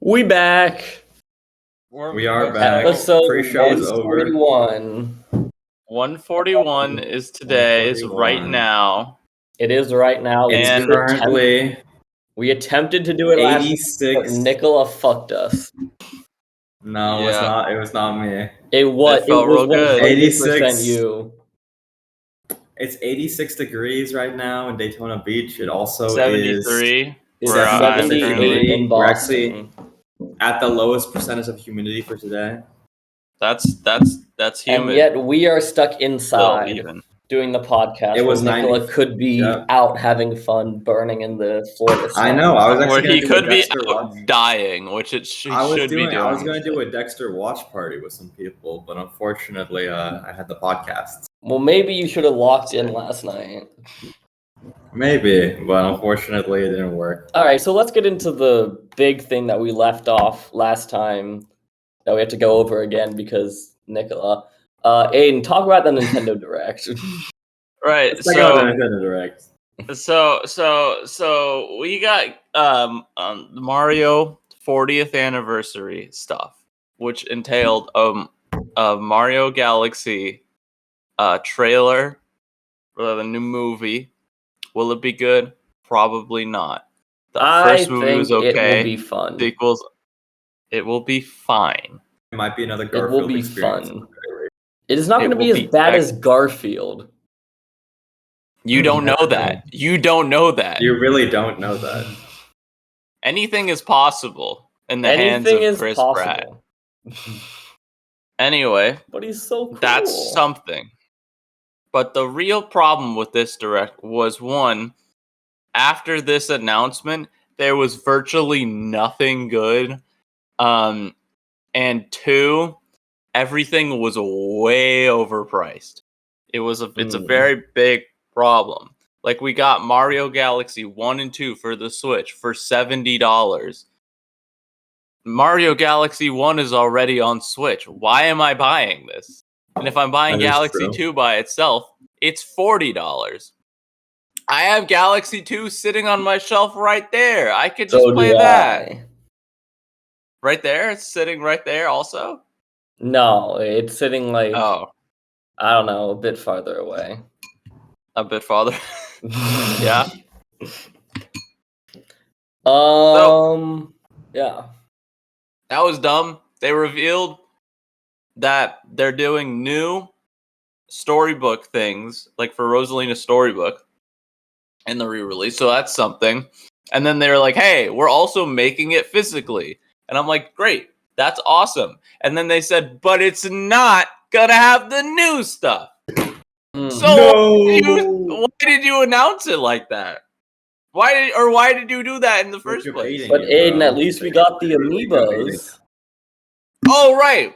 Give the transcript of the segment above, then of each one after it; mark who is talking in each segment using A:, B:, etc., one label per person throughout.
A: We back.
B: We are back.
A: Episode
B: Pre-show is over.
A: 141.
C: 141 is today. Is right
B: 141.
C: now.
A: It is right now.
B: It's
C: And
B: currently
A: we attempted to do it last week, but
B: 86.
A: Nicola fucked us.
B: No, it's
C: Yeah.
B: not. It was not me.
A: It was.
C: It felt real good.
A: 86% you.
B: It's 86 degrees right now in Daytona Beach. It also is
C: 73.
A: It's
C: Where I'm
A: 78
C: currently.
A: in
B: We're
A: Boston.
B: actually at the lowest percentage of humidity for today.
C: That's
A: And
C: humid.
A: yet we are stuck
C: Still
A: inside
C: even.
A: doing the podcast.
B: It was
A: where Nicola
B: 90
A: could be
B: yeah.
A: out having fun, burning in the Florida sun.
B: I know. I was
C: Where
B: actually
C: he
B: gonna do a
C: could be
B: Dexter
C: out
B: watch.
C: dying, which it should be doing.
B: I was going to do a Dexter watch party with some people, but unfortunately, I had the podcast.
A: Well, maybe you should have locked in last night.
B: Maybe, but unfortunately, it didn't work.
A: All right, so let's get into the big thing that we left off last time that we have to go over again because Nicola. Aiden, talk about the Nintendo Direct.
C: Right.
B: Let's check out the Nintendo Direct.
C: So we got the Mario 40th anniversary stuff, which entailed a Mario Galaxy trailer for the new movie. Will it be good? Probably not. The first movie was okay.
A: It will be fun.
C: Sequels, it will be fine.
B: It might be another
A: It
B: Garfield
A: will be
B: experience.
A: fun. It is not
C: It
A: going to be
C: will
A: as
C: be
A: bad as Garfield.
C: You don't know that. You don't know that.
B: You really don't know that.
C: Anything is possible in the hands of
A: Anything is
C: Chris Pratt.
A: possible.
C: Anyway,
A: But he's so cool.
C: that's something. But the real problem with this direct was, one, after this announcement, there was virtually nothing good. And two, everything was way overpriced. It's a very big problem. Like, we got Mario Galaxy 1 and 2 for the Switch for $70. Mario Galaxy 1 is already on Switch. Why am I buying this? And if I'm buying
B: That is
C: Galaxy
B: true.
C: 2 by itself, it's $40. I have Galaxy 2 sitting on my shelf right there. I could just play that. Right there? It's sitting right there also?
A: No, it's sitting like,
C: Oh,
A: I don't know, a bit farther away.
C: a bit farther. Yeah.
A: Yeah.
C: That was dumb. They revealed that they're doing new storybook things, like for Rosalina's storybook in the re-release. So that's something. And then they're like, hey, we're also making it physically. And I'm like, great, that's awesome. And then they said, but it's not gonna have the new stuff. So why did you announce it like that? Why did you do that in the first place?
A: But Aiden, at least we got the amiibos.
C: Oh, right.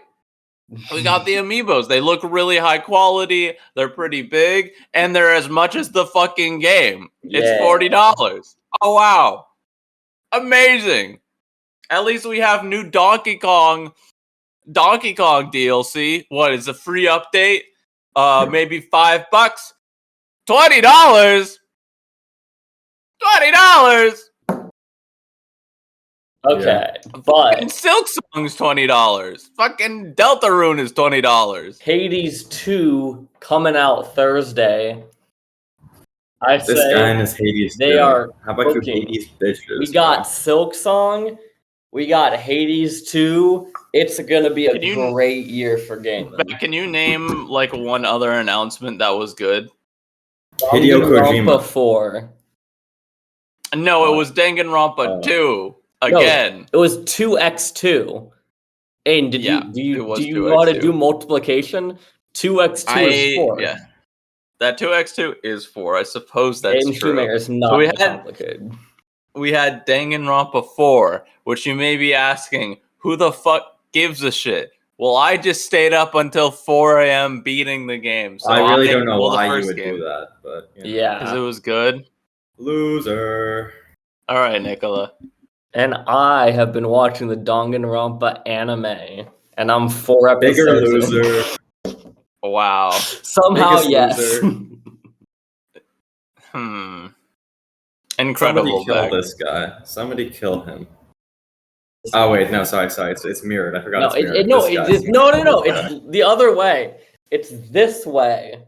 C: We got the amiibos. They look really high quality. They're pretty big. And they're as much as the fucking game. It's $40. Oh, wow. Amazing. At least we have new Donkey Kong DLC. What is a free update? Maybe $5. $20? $20?
A: Okay, but
C: Fucking Silksong's $20. Fucking Deltarune is $20.
A: Hades 2 coming out Thursday. I
B: This
A: say
B: guy and his Hades.
A: they are
B: How about you
A: cooking.
B: Hades bitches?
A: We got Silksong. We got Hades 2. It's gonna be a great year for gaming.
C: Can you name like one other announcement that was good?
B: Hideo Kojima.
A: Danganronpa 4.
C: No, it was Danganronpa 2 again.
A: No, it was 2x2. And do you want to do multiplication? 2x2 is 4.
C: Yeah. That 2x2 is 4. I suppose that's true.
A: Is not
C: So
A: complicated.
C: We had Danganronpa 4, which you may be asking, who the fuck gives a shit? Well, I just stayed up until 4 a.m. beating the game. So
B: I really don't know why you would do that, but
A: yeah,
C: because it was good.
B: Loser.
C: All right, Nicola.
A: And I have been watching the Danganronpa anime, and I'm 4 episodes.
B: Bigger loser.
C: Wow.
A: Somehow,
B: Biggest
A: yes.
B: loser.
C: Incredible.
B: Somebody kill
C: Beck.
B: this guy. Somebody kill him. Oh wait, no, sorry. It's mirrored. I forgot
A: No,
B: it's mirrored.
A: no. It's the other way. It's this way.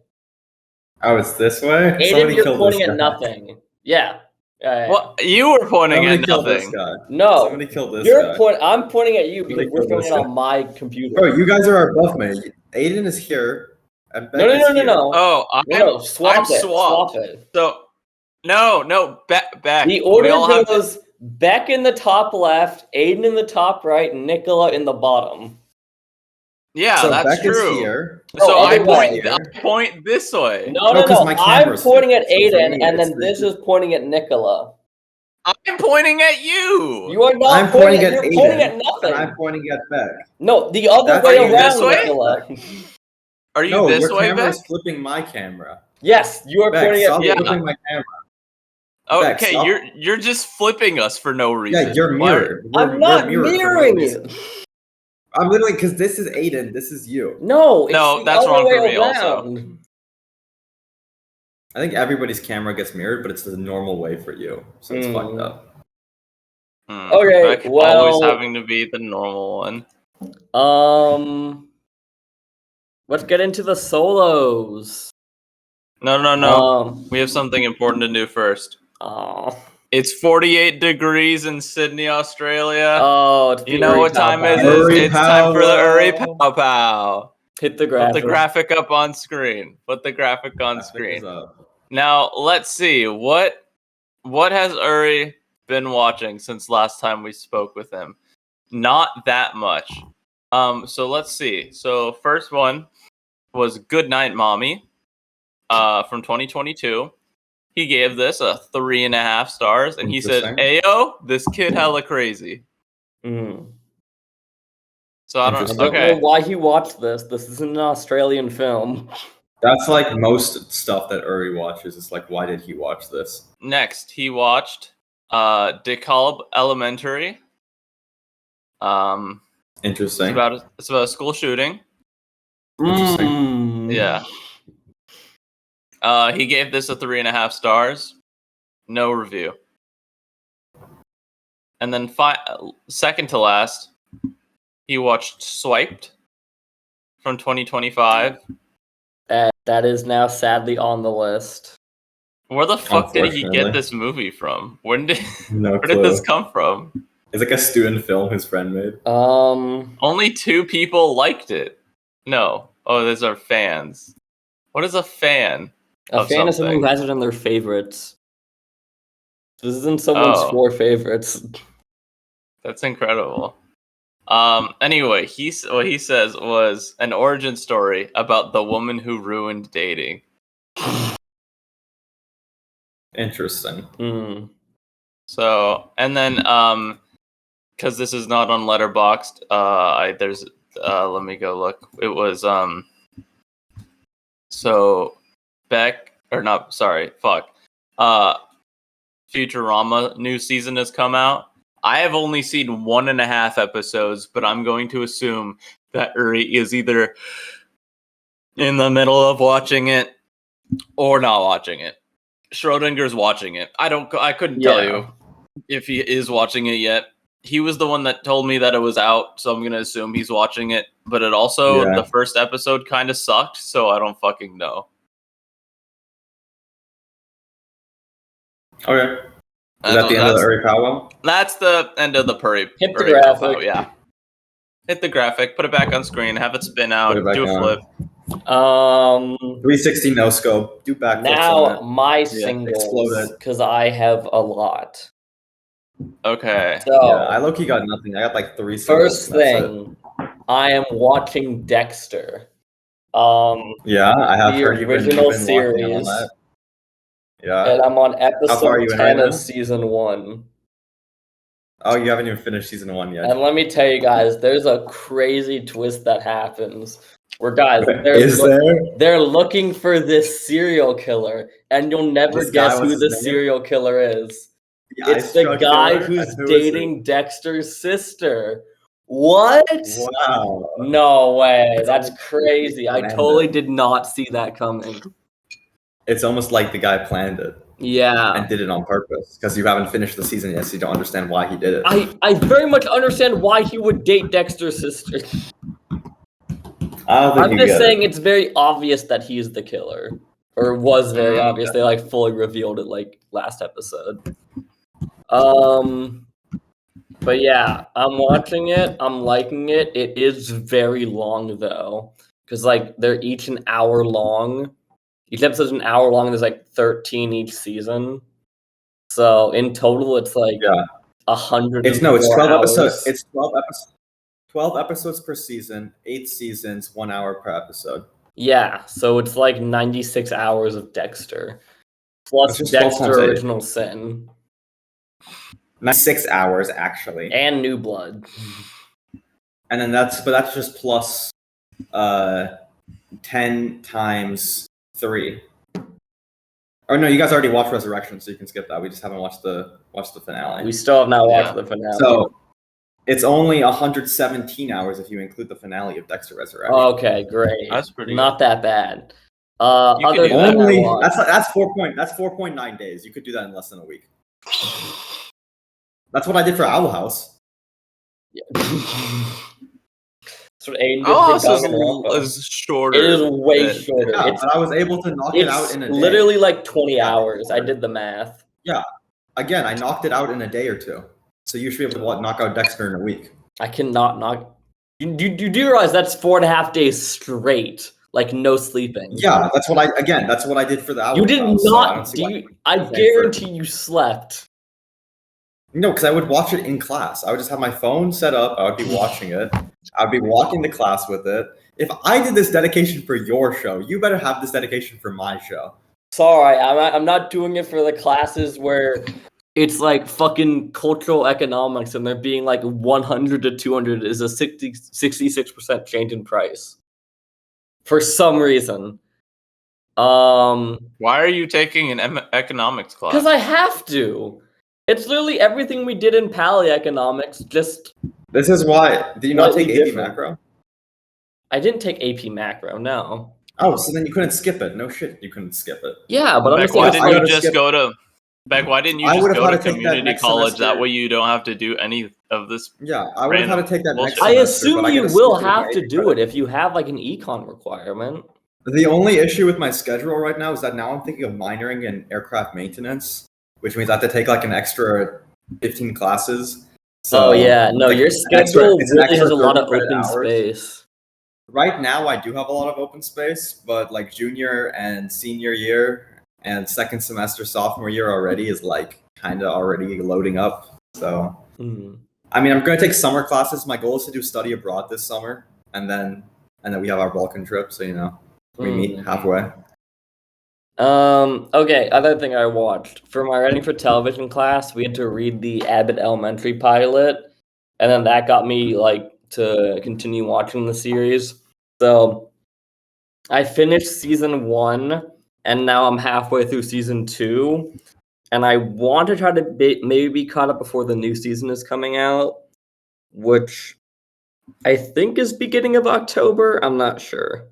B: Oh, it's this way.
A: Aiden,
B: Somebody
A: you're
B: killed
A: pointing
B: this
A: at
B: guy.
A: nothing. Yeah.
C: Well, you were pointing
B: Somebody
C: at
B: killed this
C: nothing.
B: guy.
A: No.
B: Somebody killed this guy.
A: I'm pointing at you because
B: Somebody
A: we're
B: killed
A: filming
B: this
A: it
B: guy.
A: on my computer.
B: Bro, you guys are above me. Aiden is here. And Beck
A: No.
B: is here.
C: Oh,
A: No, swap
C: I'm
A: it.
C: swapped.
A: Swap it.
C: So, no, back.
A: The order goes Beck in the top left, Aiden in the top right, and Nicola in the bottom.
C: Yeah,
B: so
C: that's
B: Beck
C: true.
B: is here.
C: So I
A: way.
C: point this way.
A: No.
B: my
A: I'm
B: camera's
A: pointing at
B: flipped, so for
A: Aiden,
B: me,
A: and
B: it's
A: then this
B: the-
A: is pointing at Nicola.
C: I'm pointing at you.
A: You are not
B: I'm pointing at
A: You're
B: Aiden,
A: pointing at nothing.
B: and I'm pointing at Beck.
A: No, the other
B: That's-
A: way
C: Are you
A: around,
C: this way?
A: Nicola.
C: Are you
B: No,
C: this
B: your
C: way,
B: camera
C: Beck?
B: is flipping my camera.
A: Yes, you are
B: Beck,
A: pointing
B: stop
A: at
C: Yeah.
B: flipping my camera.
C: Oh,
B: Beck,
C: okay,
B: stop.
C: you're just flipping us for no reason.
B: Yeah, you're
C: Why-
B: mirrored.
A: I'm not
B: we're mirrored for no
A: mirroring
B: reason.
A: it.
B: I'm literally because this is Aiden, this is you.
A: No, it's
C: No,
A: the
C: that's
A: other
C: wrong
A: way
C: for me
A: around.
C: also.
B: I think everybody's camera gets mirrored, but it's the normal way for you, so it's fucked up.
A: Okay,
C: Beck
A: well-
C: always having to be the normal one.
A: Let's get into the solos.
C: No. We have something important to do first.
A: Oh,
C: It's 48 degrees in Sydney, Australia.
A: it's
C: You know what time it is?
B: Uri
C: It's time for the
B: Pow
C: Uri
B: Wow.
C: Pow Pow.
A: hit the
C: Put
A: graphic.
C: the graphic up on screen. Put the graphic on screen. Now let's see what has Uri been watching since last time we spoke with him. Not that much. So let's see. So first one was Goodnight, Mommy, from 2022. He gave this a 3.5 stars, and he said,
B: Interesting.
C: "Ayo, this kid hella crazy."
A: Mm.
C: So I
A: I
C: don't.
A: don't
C: Okay.
A: know why he watched this. This isn't an Australian film.
B: That's like most stuff that Uri watches. It's like, why did he watch this?
C: Next, he watched DeKalb Elementary.
B: Interesting.
C: It's about a school shooting.
B: Interesting.
A: Mm.
C: Yeah. He gave this a 3.5 stars. No review. And then second to last, he watched Swiped from 2025.
A: That is now sadly on the list.
C: Where the fuck did he
B: Unfortunately.
C: get this movie from? Where did
B: No
C: where did this come from?
B: It's like a student film his friend made.
C: Only 2 people liked it. No. Oh, those are fans. What is a fan?
A: A
C: Of
A: fan is someone who
C: something.
A: has it on their favorites. This isn't someone's
C: Oh.
A: 4 favorites.
C: That's incredible. Anyway, what he says was an origin story about the woman who ruined dating.
B: Interesting.
A: Mm.
C: So, and then because this is not on Letterboxd, let me go look. It was so Beck or not? Sorry, fuck. Futurama new season has come out. I have only seen 1.5 episodes, but I'm going to assume that Uri is either in the middle of watching it or not watching it. Schrodinger's watching it. I couldn't tell you if he is watching it yet. He was the one that told me that it was out, so I'm gonna assume he's watching it. But it also the first episode kind of sucked, so I don't fucking know.
B: Okay. Is that the end of the Uri powwow?
C: That's the end of the Puri.
A: Hit the
C: Uri
A: graphic.
C: Powwow, yeah. Hit the graphic, put it back on screen, have it spin out,
B: Put it back
C: do a
B: on.
C: flip.
B: 360 no scope. Do backflips
A: Now
B: on it.
A: my
B: explode
A: singles,
B: it.
A: because I have a lot.
C: Okay.
A: So
B: Yeah, I low-key got nothing. I got like 3 singles.
A: first
B: and that's it.
A: thing, I am watching Dexter.
B: Yeah, I have
A: the
B: heard you've been
A: original
B: watching on
A: series.
B: that. Yeah.
A: And I'm on
B: far are
A: episode
B: you in
A: 10
B: right
A: of
B: now?
A: season 1.
B: Oh, you haven't even finished season 1 yet.
A: And let me tell you guys, there's a crazy twist that happens. Where guys,
B: Is there?
A: they're looking for this serial killer, and you'll never
B: This guy,
A: guess
B: what's
A: who the
B: his name?
A: serial killer is.
B: The
A: It's
B: ice
A: the
B: truck
A: guy
B: killer?
A: who's
B: Who is it?
A: dating Dexter's sister. What?
B: Wow.
A: No way.
B: It's
A: That's
B: almost
A: crazy. I
B: planned
A: totally
B: it.
A: did not see that coming.
B: It's almost like the guy planned it.
A: Yeah.
B: and did it on purpose because you haven't finished the season yet, so you don't understand why he did it.
A: I very much understand why he would date Dexter's sister.
B: I don't think
A: I'm
B: you
A: just
B: get
A: saying
B: it.
A: it's very obvious that he's the killer. Or was very obvious. They like fully revealed it like last episode. But yeah, I'm watching it. I'm liking it. It is very long though. Because like they're each an hour long. Each episode's an hour long and there's like 13 each season. So in total it's like 100.
B: It's 12
A: hours.
B: episodes. It's 12 episodes. 12 episodes per season, 8 seasons, 1 hour per episode.
A: Yeah, so it's like 96 hours of Dexter. Plus
B: That's just 12
A: Dexter
B: times 8.
A: Original Sin.
B: 6 hours actually.
A: And New Blood.
B: And then that's just plus 10 times 3. Or no, you guys already watched Resurrection, so you can skip that. We just haven't watched the finale.
A: We still have not watched the finale.
B: So it's only 117 hours if you include the finale of Dexter Resurrection.
A: Okay, great.
C: That's pretty
A: not that bad.
C: You could do that.
B: Only that's 4.9 days. You could do that in less than a week. That's what I did for Owl House.
A: Yeah. That's what Aiden did
C: Owl
A: for
C: House
A: Danganronpa.
C: is shorter.
A: It is way shorter.
B: Yeah, but I was able to knock it out in a day.
A: Literally like 20 hours. I did the math.
B: Yeah. Again, I knocked it out in a day or two. So you should be able to knock out Dexter in a week.
A: I cannot knock. You do realize that's 4.5 days straight, like no sleeping.
B: Yeah, that's what I did for the Owl
A: You did
B: House,
A: not.
B: So
A: I guarantee you slept.
B: No, because I would watch it in class. I would just have my phone set up. I would be watching it. I'd be walking to class with it. If I did this dedication for your show, you better have this dedication for my show.
A: Sorry, I'm not doing it for the classes where it's like fucking cultural economics and they're being like 100 to 200 is a 66% change in price. For some reason.
C: Why are you taking an economics class?
A: Because I have to. It's literally everything we did in Pally economics, just...
B: This is why... Did you not take AP
A: different.
B: Macro?
A: I didn't take AP Macro, no.
B: Oh, so then you couldn't skip it. No shit, you couldn't skip it.
A: Yeah, but
C: Beck, why didn't you just go to... Beck, why didn't you just go to community college? That way you don't have to do any of this.
B: Yeah, I would have had to take that next
A: I
B: semester,
A: assume you will have to do it if you have like an econ requirement.
B: The only issue with my schedule right now is that now I'm thinking of minoring in aircraft maintenance, which means I have to take like an extra 15 classes. So,
A: oh yeah, no,
B: like,
A: your schedule really has a lot of open
B: hours.
A: space.
B: Right now, I do have a lot of open space, but like junior and senior year and second semester sophomore year already is like kind of already loading up. So, I mean, I'm going to take summer classes. My goal is to do study abroad this summer, and then we have our Balkan trip. So we meet halfway.
A: Okay, other thing I watched. For my writing for television class, we had to read the Abbott Elementary pilot, and then that got me like to continue watching the series. So I finished season 1, and now I'm halfway through season 2, and I want to try to maybe be caught up before the new season is coming out, which I think is beginning of October. I'm not sure.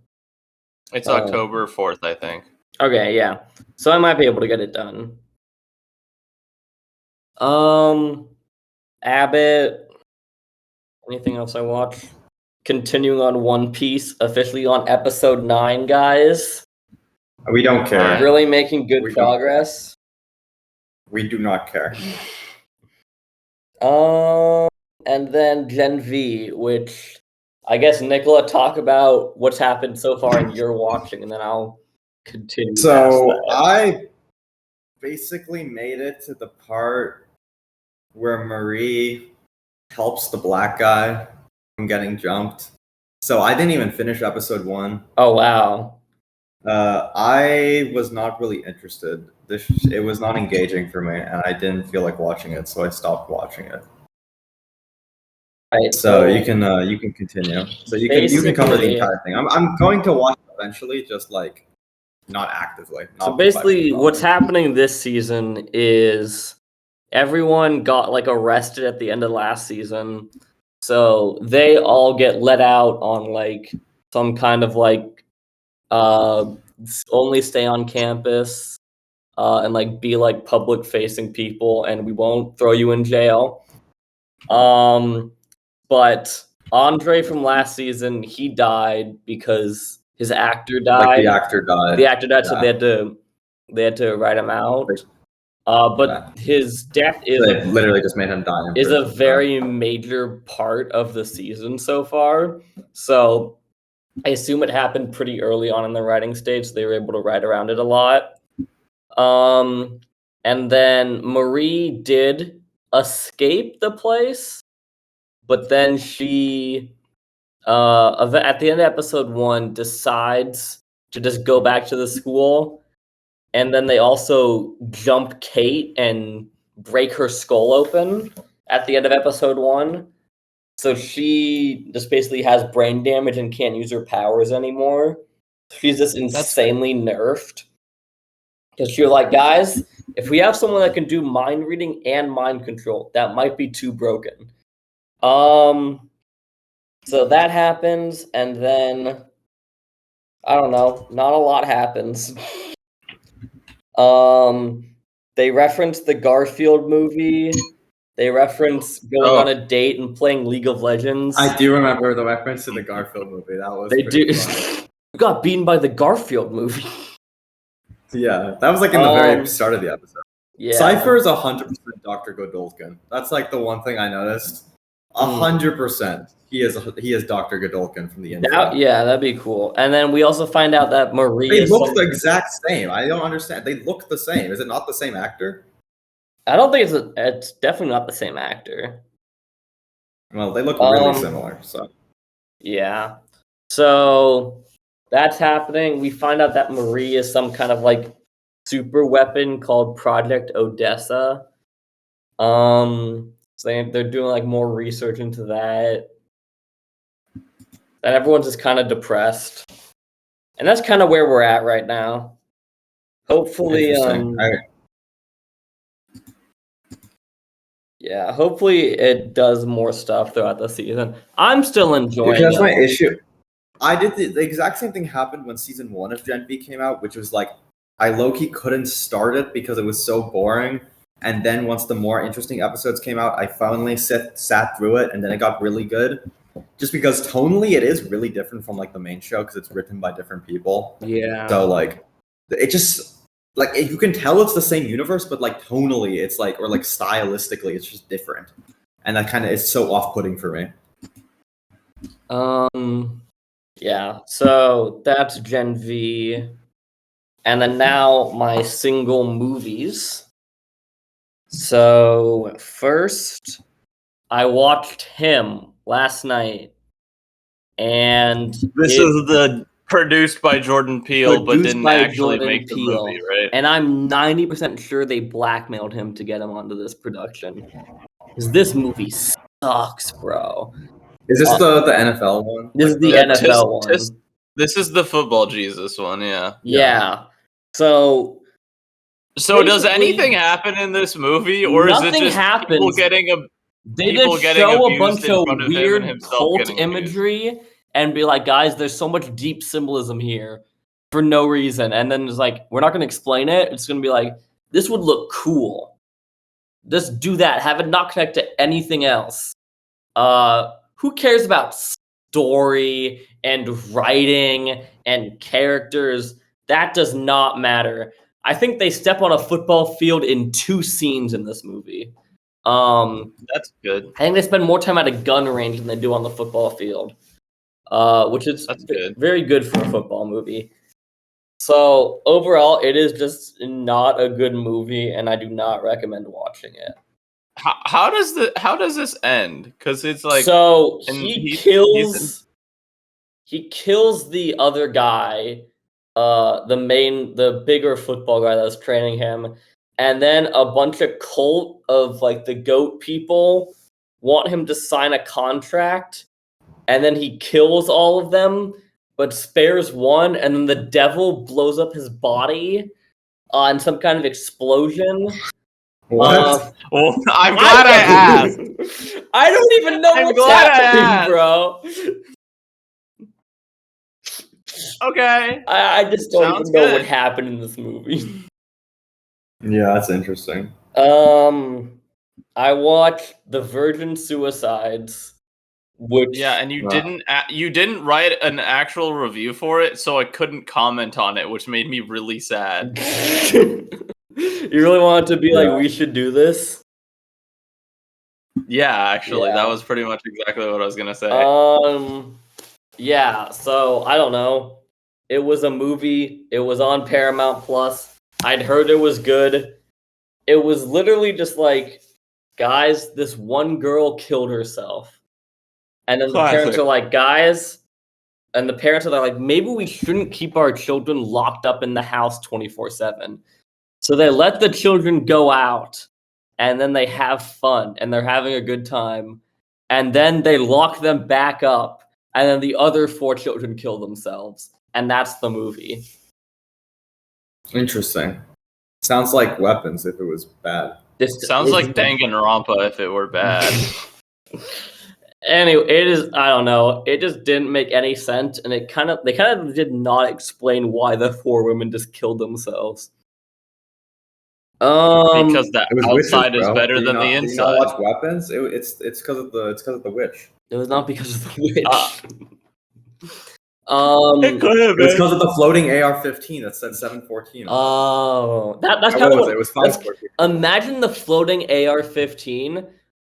C: It's October 4th, I think.
A: Okay, yeah. So I might be able to get it done. Abbott. Anything else I watch? Continuing on One Piece, officially on episode 9, guys.
B: We don't care.
A: Really making good progress.
B: We do not care.
A: And then Gen V, which I guess Nicola, talk about what's happened so far and you're watching, and then I'll continue.
B: So I basically made it to the part where Marie helps the black guy from getting jumped. So I didn't even finish episode 1.
A: Oh wow.
B: I was not really interested. It was not engaging for me, and I didn't feel like watching it, so I stopped watching it.
A: Right,
B: so you can continue. So you can cover the entire thing. I'm going to watch it eventually, just like not actively.
A: So basically, what's happening this season is everyone got like arrested at the end of last season, so they all get let out on like some kind of like only stay on campus and like be like public facing people, and we won't throw you in jail. But Andre from last season, he died because his actor died.
B: The actor died.
A: The actor died, so they had to write him out. But his death
B: they literally just made him die.
A: Is a very major part of the season so far. So I assume it happened pretty early on in the writing stage. So they were able to write around it a lot. And then Marie did escape the place, but then she, at the end of episode 1, decides to just go back to the school. And then they also jump Kate and break her skull open at the end of episode 1. So she just basically has brain damage and can't use her powers anymore. She's just insanely nerfed. Because she was like, guys, if we have someone that can do mind reading and mind control, that might be too broken. So that happens, and then I don't know, not a lot happens. They reference the Garfield movie. They reference going on a date and playing League of Legends.
B: I do remember the reference to the Garfield movie. That was
A: Funny. You got beaten by the Garfield movie.
B: Yeah, that was like in the very start of the episode.
A: Yeah.
B: Cypher is 100% Dr. Godolkin. That's like the one thing I noticed. 100%. He is Dr. Godolkin from the intro.
A: Yeah, that'd be cool. And then we also find out that Marie
B: They look the exact same. I don't understand. They look the same. Is it not the same actor?
A: I don't think it's definitely not the same actor.
B: Well, they look really similar. So
A: yeah. So that's happening. We find out that Marie is some kind of like super weapon called Project Odessa. So they're doing like more research into that. And everyone's just kind of depressed. And that's kind of where we're at right now. Hopefully, yeah, hopefully it does more stuff throughout the season. I'm still enjoying it.
B: That's my issue. I did the exact same thing happened when season 1 of Gen V came out, which was like I low-key couldn't start it because it was so boring. And then once the more interesting episodes came out, I finally sat through it, and then it got really good. Just because tonally it is really different from like the main show because it's written by different people.
A: Yeah.
B: So like it just like you can tell it's the same universe, but like tonally it's like or like stylistically it's just different, and that kind of is so off-putting for me.
A: Yeah. So that's Gen V, and then now my single movies. So first, I watched Him last night, and
C: this is the produced by Jordan Peele, but didn't actually make the movie, right?
A: And I'm 90% sure they blackmailed him to get him onto this production. Because this movie sucks, bro.
B: Is this the NFL one?
A: This is the NFL one.
C: This is the football Jesus one, yeah.
A: Yeah. So
C: does anything happen in this movie, or is it just people getting a?
A: They just show a bunch of weird cult imagery and be like, guys, there's so much deep symbolism here for no reason. And then it's like, we're not going to explain it. It's going to be like, this would look cool. Just do that. Have it not connect to anything else. Who cares about story and writing and characters? That does not matter. I think they step on a football field in 2 scenes in this movie.
C: That's good.
A: I think they spend more time at a gun range than they do on the football field, which is very good for a football movie. So overall, it is just not a good movie, and I do not recommend watching it.
C: How does this end? Because it's like
A: he kills the other guy, the bigger football guy that was training him. And then a bunch of cult of like the goat people want him to sign a contract, and then he kills all of them, but spares one, and then the devil blows up his body in some kind of explosion.
B: What?
C: Well, I'm glad I asked.
A: I don't even know what's happening, bro.
C: Okay.
A: I just don't even know what happened in this movie.
B: Yeah, that's interesting.
A: I watched The Virgin Suicides, which
C: Yeah, and you
B: Wow.
C: didn't write an actual review for it, so I couldn't comment on it, which made me really sad.
A: you really wanted to be
B: Yeah.
A: like, we should do this.
C: Yeah, actually, that
A: Yeah.
C: was pretty much exactly what I was gonna say.
A: Yeah. So I don't know. It was a movie. It was on Paramount Plus. I'd heard it was good. It was literally just like, guys, this one girl killed herself. And then the parents
C: Classic.
A: are like, guys, and the parents are like, maybe we shouldn't keep our children locked up in the house 24/7. So they let the children go out and then they have fun and they're having a good time. And then they lock them back up and then the other 4 children kill themselves. And that's the movie.
B: Interesting. Sounds like Weapons if it was bad.
C: Sounds like Danganronpa if it were bad.
A: Anyway, it is. I don't know. It just didn't make any sense, and they kind of did not explain why the 4 women just killed themselves.
C: Because the
B: It was
C: outside
B: witches,
C: is
B: bro.
C: better
B: Do you
C: than
B: not,
C: the
B: do you not
C: inside.
B: watch Weapons? It's because of the witch.
A: It was not because of the witch.
C: It could have
B: It was
C: been.
B: because of the floating AR-15 that said 714.
A: Oh, that's
B: What
A: kind of
B: was
A: what
B: it? It was
A: that's-
B: 514.
A: Imagine the floating AR-15,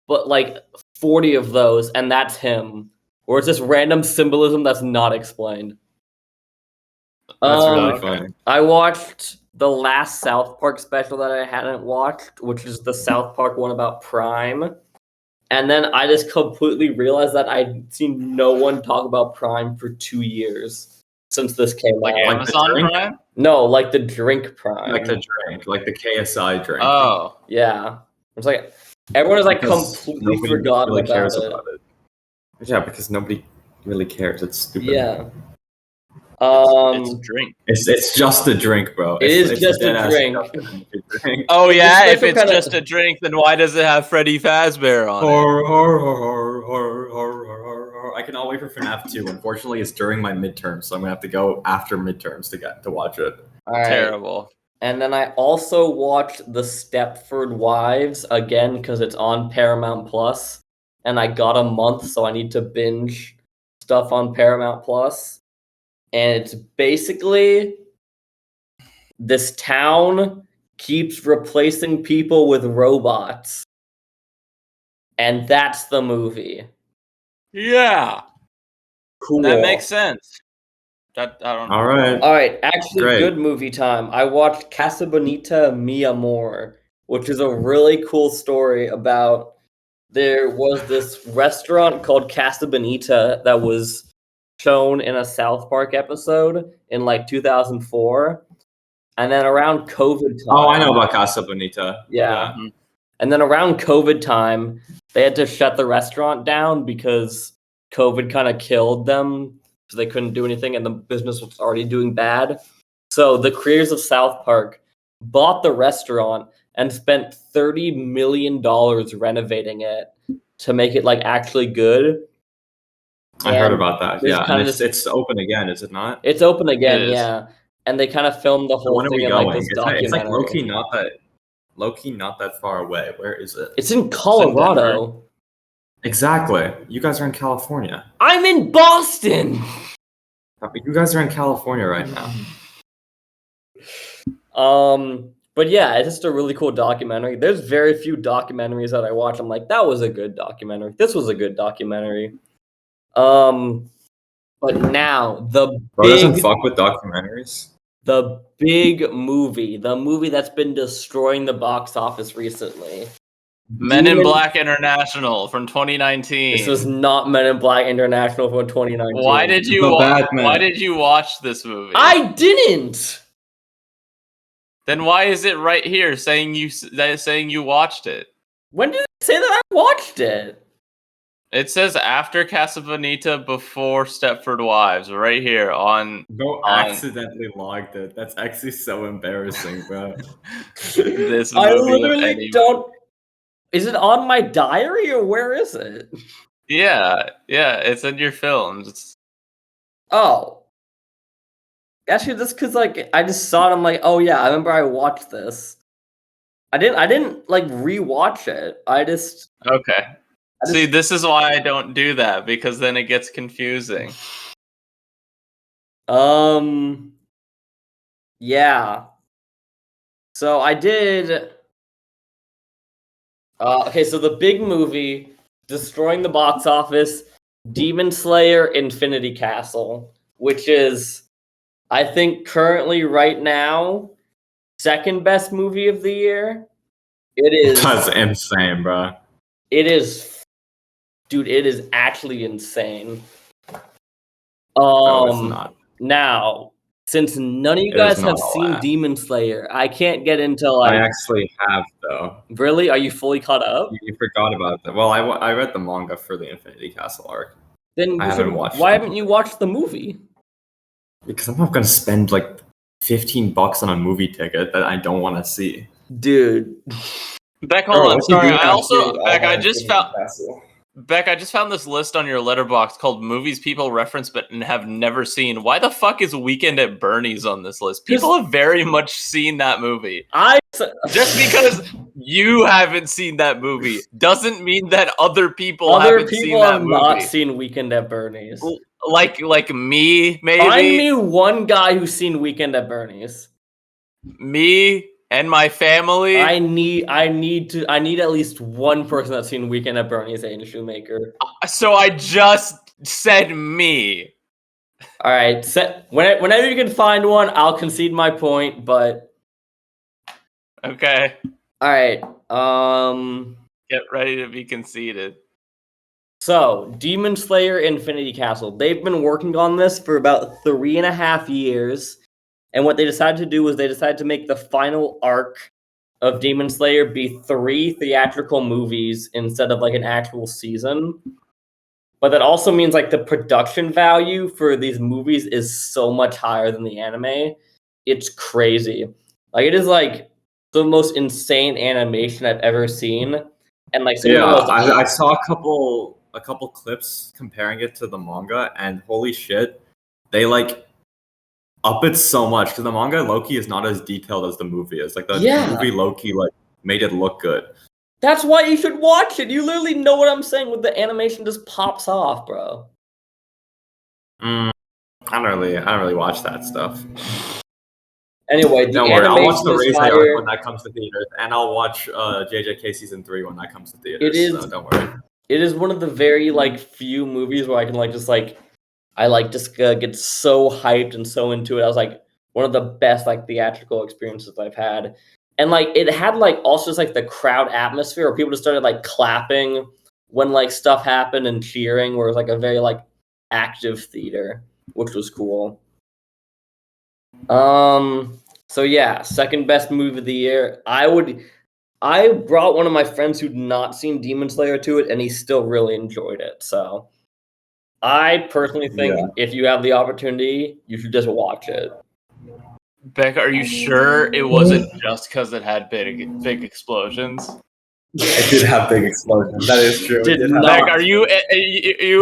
A: but like 40 of those, and that's him. Or it's just random symbolism that's not explained.
B: That's really
C: Okay.
B: funny.
A: I watched the last South Park special that I hadn't watched, which is the South Park one about Prime. And then I just completely realized that I'd seen no one talk about Prime for 2 years since this came
C: Like
A: out.
C: Amazon
B: drink?
C: Prime?
A: No, like the drink Prime.
B: Like the drink, like the KSI drink.
C: Oh.
A: Yeah. It's like everyone has like
B: Because
A: completely
B: nobody
A: forgotten
B: really
A: about
B: cares
A: it.
B: about it. Yeah, because nobody really cares. It's stupid.
A: Yeah.
C: It's a drink.
B: It's just a drink, bro.
A: It is
B: It's
A: just a
B: dead-ass
A: drink.
B: just an energy drink.
C: Oh yeah, if
A: special
C: it's
A: kinda-
C: just a drink, then why does it have Freddy Fazbear on it?
B: I cannot wait for FNAF 2. Unfortunately, it's during my midterms, so I'm gonna have to go after midterms to watch it.
A: All right.
C: Terrible.
A: And then I also watched The Stepford Wives again because it's on Paramount Plus, and I got a month, so I need to binge stuff on Paramount Plus. And it's basically this town keeps replacing people with robots, and that's the movie.
C: Yeah.
A: Cool.
C: That makes sense. I don't know.
B: All right.
A: All right, actually,
B: Great.
A: good movie time. I watched Casa Bonita, Mi Amor, which is a really cool story about. There was this restaurant called Casa Bonita that was shown in a South Park episode in like 2004, and then around COVID time.
B: Oh, I know about Casa Bonita.
A: Yeah. And then around COVID time, they had to shut the restaurant down because COVID kind of killed them because they couldn't do anything and the business was already doing bad. So the creators of South Park bought the restaurant and spent $30 million renovating it to make it like actually good.
B: I heard
A: And
B: about that.
A: there's
B: Yeah,
A: kinda
B: and
A: just-
B: it's open again, is it not?
A: It's open again,
C: It is.
A: yeah. And they kind of filmed the
B: So
A: whole
B: when are
A: thing
B: we
A: in
B: going?
A: like this documentary.
B: It's like low key not that far away. Where is it?
A: It's in Colorado.
B: Exactly. You guys are in California.
A: I'm in Boston.
B: You guys are in California right now.
A: But yeah, it's just a really cool documentary. There's very few documentaries that I watch. I'm like, that was a good documentary. This was a good documentary. But now the
B: Bro doesn't fuck with documentaries.
A: the big movie, the movie that's been destroying the box office recently.
C: Men in Black International from 2019.
A: This was not Men in Black International from 2019.
C: Why did you why did you watch this movie?
A: I didn't.
C: Then why is it right here saying you watched it?
A: When did it say that I watched it?
C: It says after Casa Bonita, before Stepford Wives, right here on.
B: Bro accidentally logged it. That's actually so embarrassing, bro.
C: This
A: I
C: movie
A: literally don't. Is it on my diary or where is it?
C: Yeah, it's in your films.
A: Oh. Actually, that's because like I just saw it. I'm like, oh yeah, I remember I watched this. I didn't like rewatch it.
C: Okay. See, this is why I don't do that, because then it gets confusing.
A: Yeah. So I did. Okay, so the big movie, destroying the box office, Demon Slayer Infinity Castle, which is, I think, currently right now, second best movie of the year. It is.
B: That's insane, bro.
A: It is, dude. It is actually insane.
B: No, it's not.
A: Now, since none of you
B: It
A: guys
B: is
A: have
B: not a
A: seen
B: laugh.
A: Demon Slayer, I can't get into
B: I
A: like.
B: actually have though.
A: Really? Are you fully caught up?
B: You forgot about that. Well, I read the manga for the Infinity Castle arc.
A: Then
B: I haven't watched
A: why
B: it.
A: haven't you watched the movie?
B: Because I'm not gonna spend like $15 on a movie ticket that I don't want to see.
A: Dude.
C: Beck, hold on. Sorry, I just found this list on your letterbox called movies people reference but have never seen. Why the fuck is Weekend at Bernie's on this list? People have very much seen that movie. Just because you haven't seen that movie doesn't mean that other people haven't seen that movie.
A: Not seen Weekend at Bernie's.
C: Like me, maybe.
A: Find me one guy who's seen Weekend at Bernie's.
C: Me and my family.
A: I need at least one person that's seen Weekend at Bernie's, Aiden Shoemaker.
C: So I just said me.
A: All right, whenever you can find one, I'll concede my point, but
C: okay.
A: All right.
C: Get ready to be conceded.
A: So, Demon Slayer Infinity Castle. They've been working on this for about 3.5 years. And what they decided to do was they decided to make the final arc of Demon Slayer be 3 theatrical movies instead of like an actual season. But that also means like the production value for these movies is so much higher than the anime. It's crazy. Like it is like the most insane animation I've ever seen. And like
B: I saw a couple clips comparing it to the manga, and holy shit, they like up it so much because the manga Loki is not as detailed as the movie is. Like the movie Loki like made it look good.
A: That's why you should watch it. You literally know what I'm saying with the animation just pops off, bro.
B: I don't really watch that stuff.
A: Anyway,
B: don't worry, I'll watch the Raise arc when that comes to theaters, and I'll watch JJK season 3 when that comes to theaters. So don't worry.
A: It is one of the very like few movies where I can like just like I like just get so hyped and so into it. I was like one of the best like theatrical experiences I've had. And like it had like also just like the crowd atmosphere where people just started like clapping when like stuff happened and cheering, where it was like a very like active theater, which was cool. So yeah, second best movie of the year. I brought one of my friends who'd not seen Demon Slayer to it, and he still really enjoyed it. So I personally think if you have the opportunity, you should just watch it.
C: Becca, are you sure it wasn't just because it had big explosions?
B: It did have big explosions. That is true.
C: Becca, are you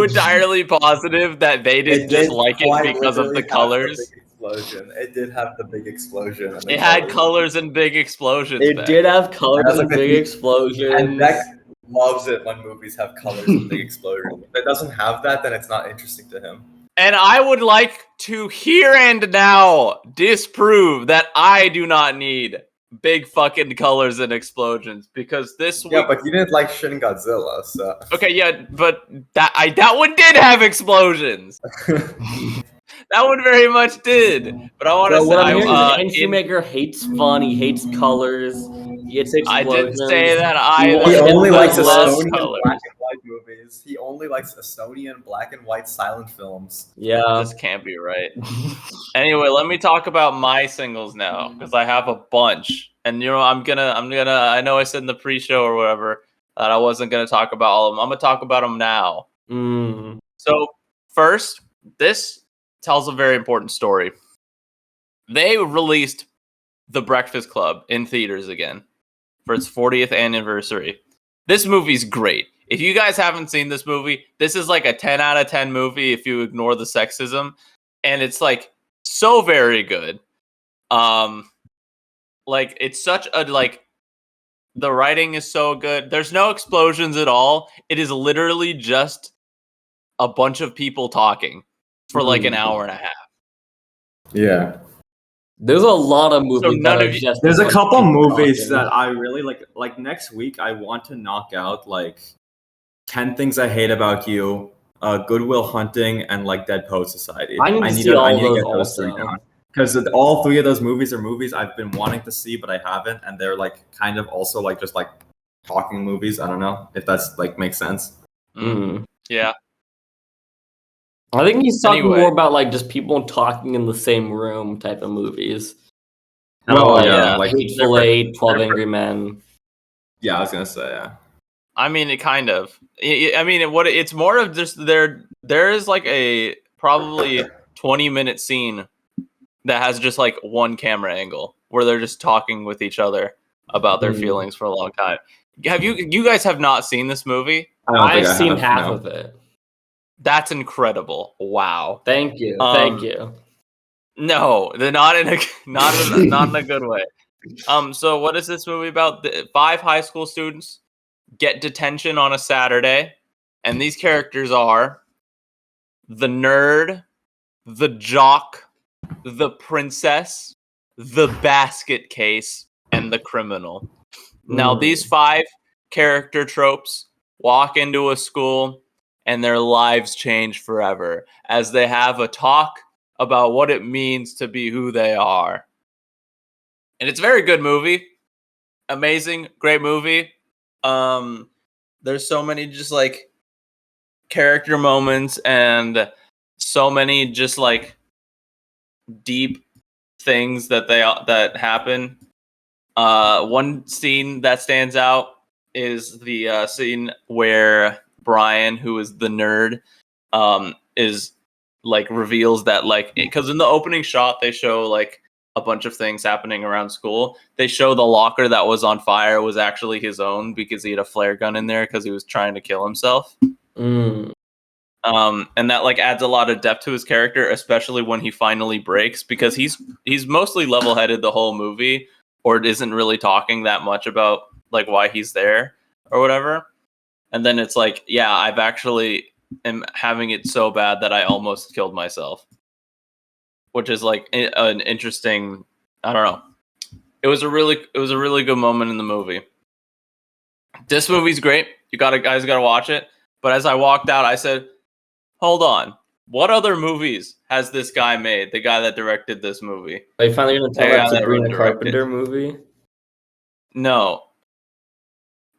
C: entirely positive that they didn't just like it because of the colors?
B: It did have the big explosion.
C: It had colors and big explosions.
A: It did have colors and big explosions.
B: And Beck loves it when movies have colors and big explosions. If it doesn't have that, then it's not interesting to him.
C: And I would like to here and now disprove that I do not need big fucking colors and explosions, because this week...
B: Yeah, but you didn't like Shin Godzilla, so...
C: Okay, yeah, but that one did have explosions! That one very much did, but I want to say...
A: Aiden Shoemaker hates fun, he hates colors, he hates explosions.
C: I didn't say that either.
B: He only likes Estonian black and white movies. He only likes Estonian black and white silent films.
A: Yeah.
C: This can't be right. Anyway, let me talk about my singles now, because I have a bunch. And you know, I'm gonna I know I said in the pre-show or whatever that I wasn't gonna talk about all of them. I'm gonna talk about them now. So first, this tells a very important story. They released The Breakfast Club in theaters again for its 40th anniversary. This movie's great. If you guys haven't seen this movie, this is like a 10 out of 10 movie if you ignore the sexism. And it's like so very good. Like it's such a like The writing is so good. There's no explosions at all. It is literally just a bunch of people talking for like an hour and a half.
B: Yeah.
A: There's a lot of movies that are just.
B: There's a couple
A: people
B: movies
A: talking.
B: that I really like. Like next week, I want to knock out like 10 Things I Hate About You, Goodwill Hunting, and like Dead Poet Society.
A: I need to see all
B: I need to
A: those
B: get those three
A: also.
B: down. Because all three of those movies are movies I've been wanting to see, but I haven't, and they're like kind of also like just like talking movies. I don't know if that's like makes sense.
C: Yeah.
A: I think he's talking
C: Anyway.
A: more about like just people talking in the same room type of movies.
B: Well,
A: like,
B: yeah, like
A: Hateful Eight, 12 Angry Men.
B: Yeah, I was gonna say, yeah.
C: I mean, it kind of. I mean, it's more of just there is like a probably 20-minute scene that has just like one camera angle where they're just talking with each other about their feelings for a long time. You guys have not seen this movie?
A: I've seen half of it.
C: That's incredible. Wow.
A: Thank you. Thank you.
C: No, they're not in a good way. So what is this movie about? 5 high school students get detention on a Saturday, and these characters are the nerd, the jock, the princess, the basket case, and the criminal. Now, these 5 character tropes walk into a school, and their lives change forever as they have a talk about what it means to be who they are. And it's a very good movie. Amazing, great movie. There's so many just like character moments and so many just like deep things that happen. One scene that stands out is the scene where Brian, who is the nerd, is like reveals that like because in the opening shot they show like a bunch of things happening around school. They show the locker that was on fire was actually his own because he had a flare gun in there because he was trying to kill himself. And that like adds a lot of depth to his character, especially when he finally breaks, because he's mostly level-headed the whole movie, or isn't really talking that much about like why he's there or whatever. And then it's like, yeah, I've actually am having it so bad that I almost killed myself. Which is like an interesting, I don't know. It was a really good moment in the movie. This movie's great. Guys gotta watch it. But as I walked out, I said, hold on. What other movies has this guy made? The guy that directed this movie.
A: Are you finally gonna tell that Sabrina Carpenter movie?
C: No.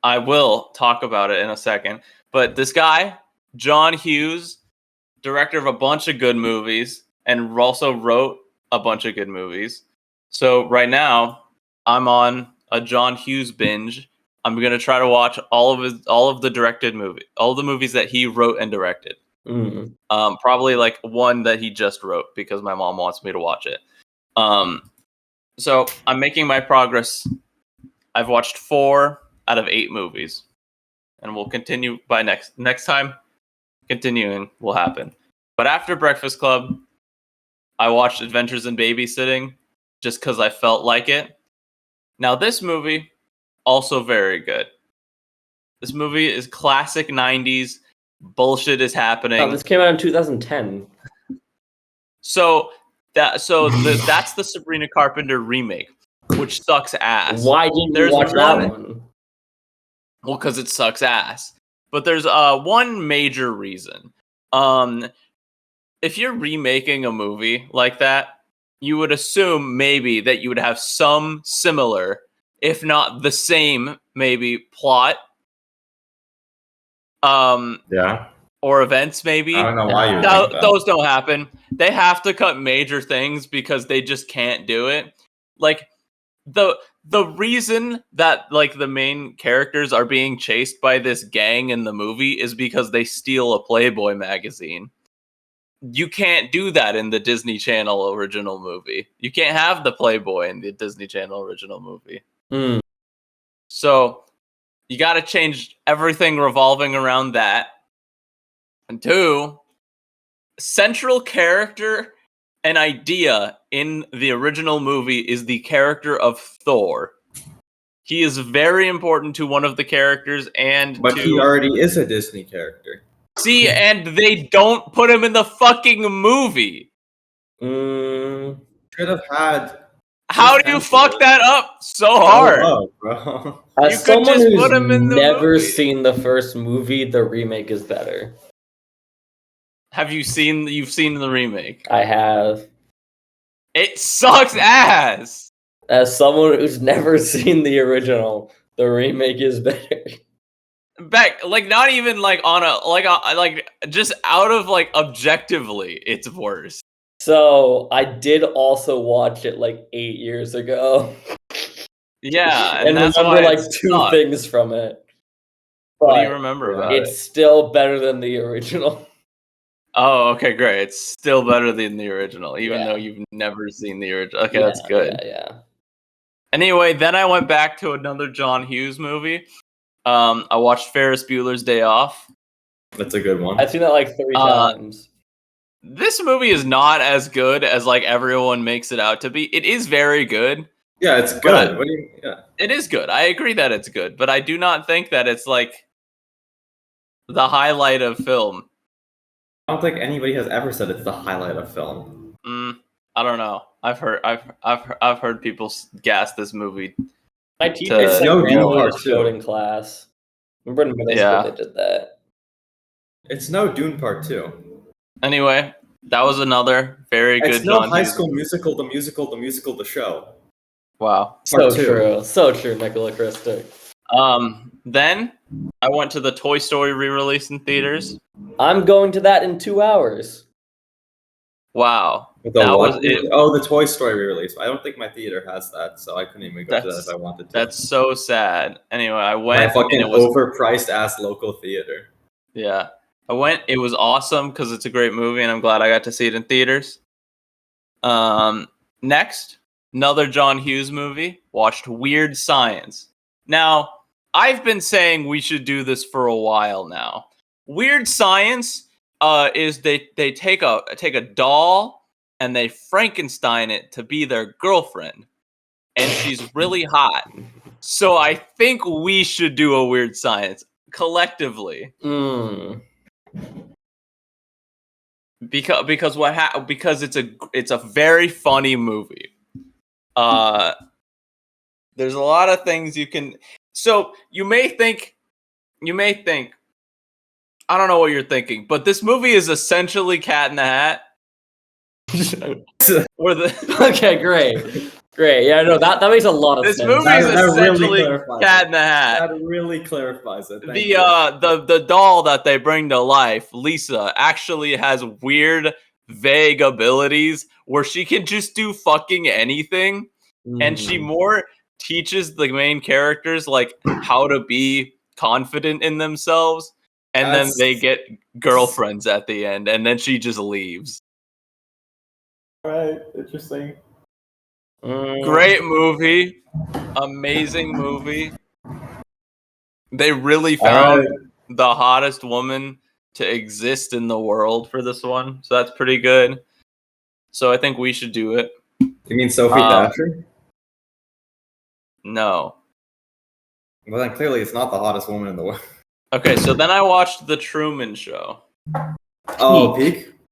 C: I will talk about it in a second. But this guy, John Hughes, director of a bunch of good movies, and also wrote a bunch of good movies. So right now, I'm on a John Hughes binge. I'm gonna try to watch all of the directed movies, all the movies that he wrote and directed. Probably like one that he just wrote because my mom wants me to watch it. So I'm making my progress. I've watched 4 out of 8 movies, and we'll continue by next time. Continuing will happen. But after Breakfast Club, I watched Adventures in Babysitting just because I felt like it. Now, this movie, also very good. This movie is classic 90s. Bullshit is happening.
A: Oh, this came out in 2010.
C: So that's the Sabrina Carpenter remake, which sucks ass.
A: Why didn't you watch that one?
C: Well, because it sucks ass. But there's one major reason. If you're remaking a movie like that, you would assume maybe that you would have some similar, if not the same, maybe plot.
B: Yeah.
C: Or events, maybe.
B: I don't know why you think that.
C: Those don't happen. They have to cut major things because they just can't do it. Like the reason that like the main characters are being chased by this gang in the movie is because they steal a Playboy magazine. You can't do that in the Disney Channel original movie. You can't have the Playboy in the Disney Channel original movie. So you got to change everything revolving around that. And 2, central character and idea in the original movie is the character of Thor. He is very important to one of the characters,
B: But he already is a Disney character.
C: See, and they don't put him in the fucking movie.
B: Should have had.
C: How do you fuck that up so hard?
B: Bro.
A: As
C: You could
A: someone
C: just
A: who's
C: put him in the
A: never
C: movie.
A: seen the first movie, the remake is better.
C: Have you seen? You've seen the remake?
A: I have.
C: It sucks ass.
A: As someone who's never seen the original, the remake is better.
C: Back, like, not even like on a like just out of like objectively, it's worse.
A: So I did also watch it like 8 years ago.
C: Yeah,
A: and
C: that's
A: remember
C: why
A: like two things from it.
C: What do you
A: But
C: remember about
A: it's
C: it?
A: still better than the original.
C: Oh, okay, great. It's still better than the original, even
A: Yeah.
C: though you've never seen the original. Okay,
A: Yeah,
C: that's good.
A: Yeah.
C: Anyway, then I went back to another John Hughes movie. I watched Ferris Bueller's Day Off.
B: That's a good one.
A: I've seen that like 3 times.
C: This movie is not as good as like everyone makes it out to be. It is very good.
B: Yeah, it's good. What do you? Yeah,
C: it is good. I agree that it's good, but I do not think that it's like the highlight of film.
B: I don't think anybody has ever said it's the highlight of film.
C: I don't know. I've heard people gas this movie.
A: My teacher said
B: no Dune
A: Bueller
B: Part
A: was
B: 2.
A: showed in class. Remember in middle school they did that.
B: It's no Dune Part 2.
C: Anyway, that was another very good.
B: It's no
C: John
B: High
C: Hughes
B: School Musical, the musical, the show.
C: Wow,
A: so true, Nicola Christic.
C: Then I went to the Toy Story re-release in theaters.
A: I'm going to that in 2 hours.
C: Wow.
B: That was it. Oh, the Toy Story re-release. I don't think my theater has that, so I couldn't even go to that if I wanted to.
C: That's so sad. Anyway, I went.
B: My fucking overpriced ass local theater.
C: Yeah, I went. It was awesome because it's a great movie, and I'm glad I got to see it in theaters. Next, another John Hughes movie. Watched Weird Science. Now, I've been saying we should do this for a while now. Weird Science is they take a doll and they Frankenstein it to be their girlfriend, and she's really hot. So I think we should do a Weird Science collectively. Because it's a very funny movie. There's a lot of things you can. So you may think. I don't know what you're thinking, but this movie is essentially Cat in the Hat.
A: Okay, great. Yeah, no, that makes a lot of
C: this
A: sense.
C: This movie is essentially
B: really
C: Cat in the Hat.
B: That really clarifies it.
C: The doll that they bring to life, Lisa, actually has weird, vague abilities where she can just do fucking anything, and she more teaches the main characters like how to be confident in themselves. And then they get girlfriends at the end, and then she just leaves.
B: Right, interesting.
C: Great movie. Amazing movie. They really found the hottest woman to exist in the world for this one. So that's pretty good. So I think we should do it.
B: You mean Sophie Thatcher?
C: No.
B: Well, then clearly it's not the hottest woman in the world.
C: Okay, so then I watched The Truman Show.
B: Oh,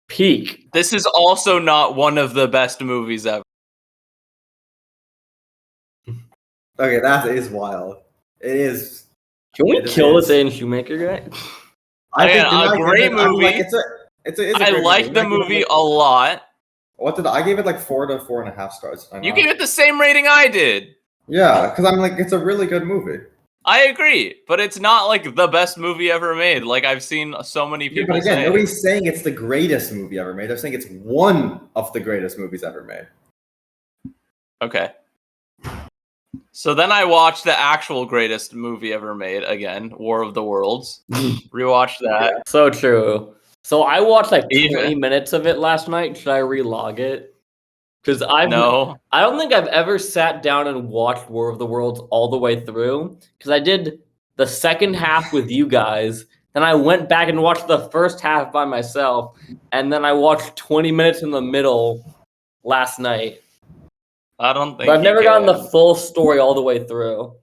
A: Peak.
C: This is also not one of the best movies ever.
B: Okay, that is wild. It is.
A: Can we kill this Aiden Shoemaker guy?
C: I think a great movie.
B: It's
C: I like the movie a lot.
B: What did I gave it like 4 to 4.5 stars?
C: You gave it the same rating I did.
B: Yeah, because I'm like, it's a really good movie.
C: I agree, but it's not like the best movie ever made. Like I've seen so many people.
B: But again,
C: say.
B: Nobody's saying it's the greatest movie ever made. They're saying it's one of the greatest movies ever made.
C: Okay. So then I watched the actual greatest movie ever made again, War of the Worlds. Rewatched that.
A: Yeah, so true. So I watched like 20 minutes of it last night. Should I relog it? Because I don't think I've ever sat down and watched War of the Worlds all the way through. Because I did the second half with you guys, then I went back and watched the first half by myself, and then I watched 20 minutes in the middle last night.
C: I don't think.
A: But I've never gotten the full story all the way through.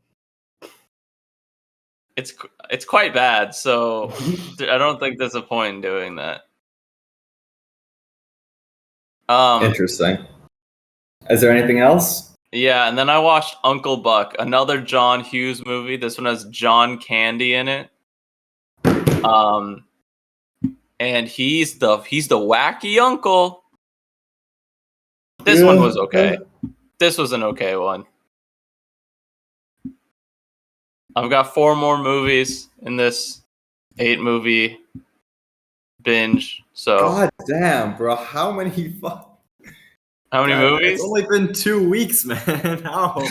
C: it's quite bad. So I don't think there's a point in doing that.
B: Interesting. Is there anything else?
C: Yeah, and then I watched Uncle Buck, another John Hughes movie. This one has John Candy in it. And he's the wacky uncle. This one was okay. This was an okay one. I've got 4 more movies in this 8-movie binge. So
B: God damn, bro! How many movies?
C: Movies?
B: It's only been 2 weeks, man. How?